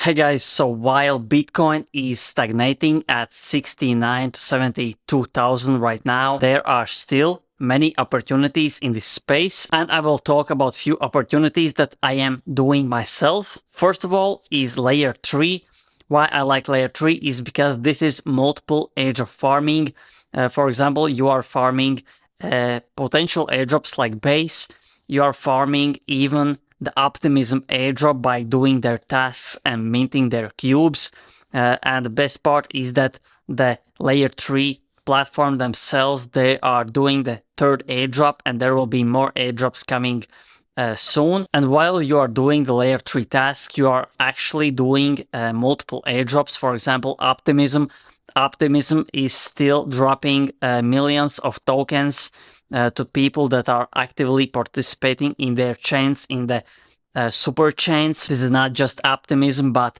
Hey guys, so while Bitcoin is stagnating at 69 to 72,000 right now, there are still many opportunities in this space, and I will talk about few opportunities that I am doing myself. First of all is layer 3. Why I like layer 3 is because this is multiple airdrop farming. For example, you are farming potential airdrops like base. You are farming even the Optimism airdrop by doing their tasks and minting their cubes. And the best part is that the layer 3 platform themselves, they are doing the third airdrop, and there will be more airdrops coming soon. And while you are doing the layer 3 task, you are actually doing multiple airdrops. For example, Optimism. Optimism is still dropping millions of tokens to people that are actively participating in their chains, in the super chains. This is not just Optimism, but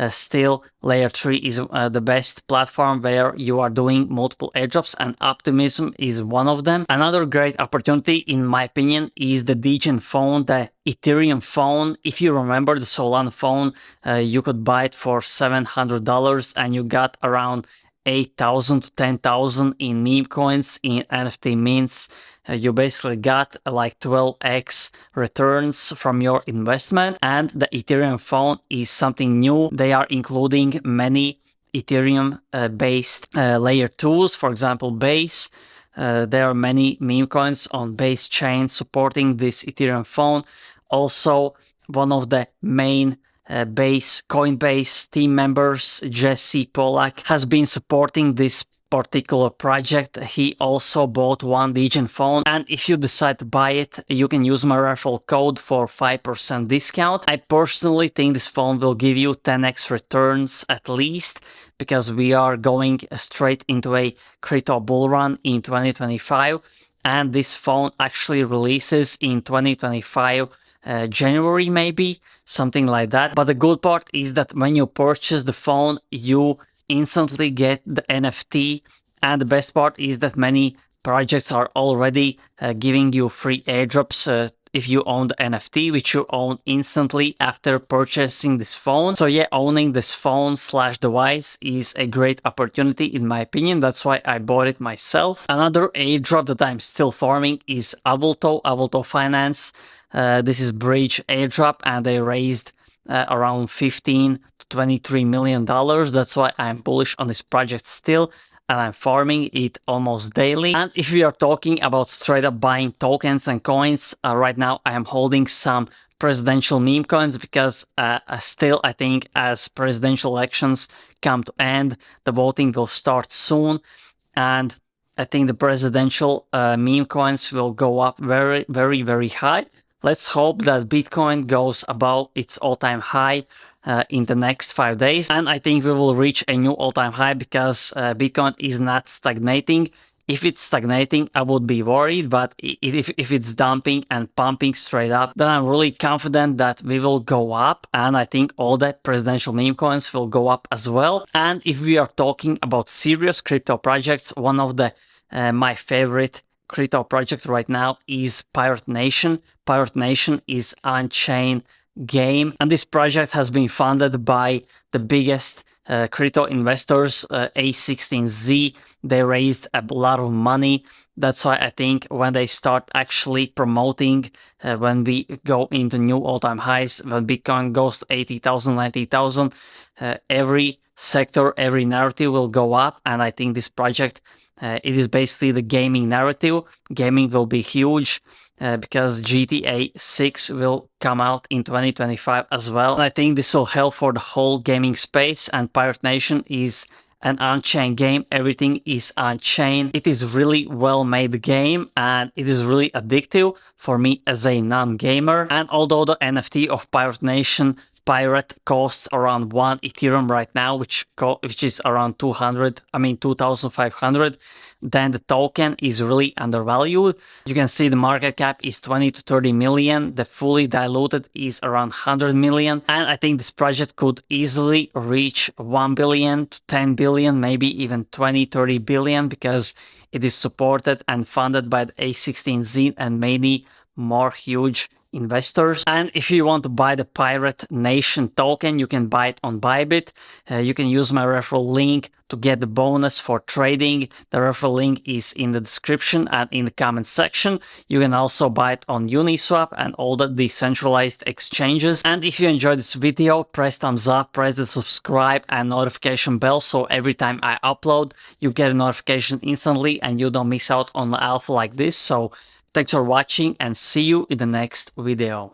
still layer 3 is the best platform where you are doing multiple airdrops, and Optimism is one of them. Another great opportunity, in my opinion, is the Degen phone, the Ethereum phone. If you remember the Solana phone, you could buy it for $700 and you got around 8,000 to 10,000 in meme coins, in NFT mints. You basically got like 12x returns from your investment. And the Ethereum phone is something new. They are including many Ethereum based layer 2s, for example, Base. There are many meme coins on Base chain supporting this Ethereum phone. Also, one of the main Coinbase team members, Jesse Pollack, has been supporting this particular project. He also bought one Degen phone, and if you decide to buy it, you can use my referral code for 5% discount. I personally think this phone will give you 10x returns at least, because we are going straight into a crypto bull run in 2025, and this phone actually releases in 2025 January, maybe something like that. But the good part is that when you purchase the phone, you instantly get the NFT, and the best part is that many projects are already giving you free airdrops if you own the NFT, which you own instantly after purchasing this phone. So yeah, owning this phone / device is a great opportunity in my opinion. That's why I bought it myself. Another airdrop that I'm still farming is Avulto Finance. This is Bridge airdrop, and they raised around 15 to 23 million dollars. That's why I'm bullish on this project still, and I'm farming it almost daily. And if we are talking about straight up buying tokens and coins, right now I am holding some presidential meme coins, because still I think as presidential elections come to end, the voting will start soon, and I think the presidential meme coins will go up very, very, very high. Let's hope that Bitcoin goes above its all-time high in the next 5 days. And I think we will reach a new all-time high, because Bitcoin is not stagnating. If it's stagnating, I would be worried. But if it's dumping and pumping straight up, then I'm really confident that we will go up. And I think all the presidential meme coins will go up as well. And if we are talking about serious crypto projects, one of the my favorite crypto project right now is Pirate Nation. Pirate Nation is on-chain game, and this project has been funded by the biggest crypto investors, A16Z. They raised a lot of money. That's why I think when they start actually promoting, when we go into new all-time highs, when Bitcoin goes to 80,000, 90,000, every sector, every narrative will go up. And I think this project, it is basically the gaming narrative. Gaming will be huge because GTA 6 will come out in 2025 as well. And I think this will help for the whole gaming space, and Pirate Nation is an on-chain game. Everything is on-chain. It is really well-made game, and it is really addictive for me as a non-gamer. And although the NFT of Pirate Nation Pirate costs around 1 Ethereum right now, which is around 2,500, then the token is really undervalued. You can see the market cap is 20 to 30 million. The fully diluted is around 100 million. And I think this project could easily reach 1 billion to 10 billion, maybe even 20, 30 billion, because it is supported and funded by the A16Z and many more huge investors. And if you want to buy the Pirate Nation token, you can buy it on Bybit. You can use my referral link to get the bonus for trading. The referral link is in the description and in the comment section. You can also buy it on Uniswap and all the decentralized exchanges. And if you enjoyed this video, press thumbs up, press the subscribe and notification bell, so every time I upload, you get a notification instantly and you don't miss out on the alpha like this. So thanks for watching and see you in the next video.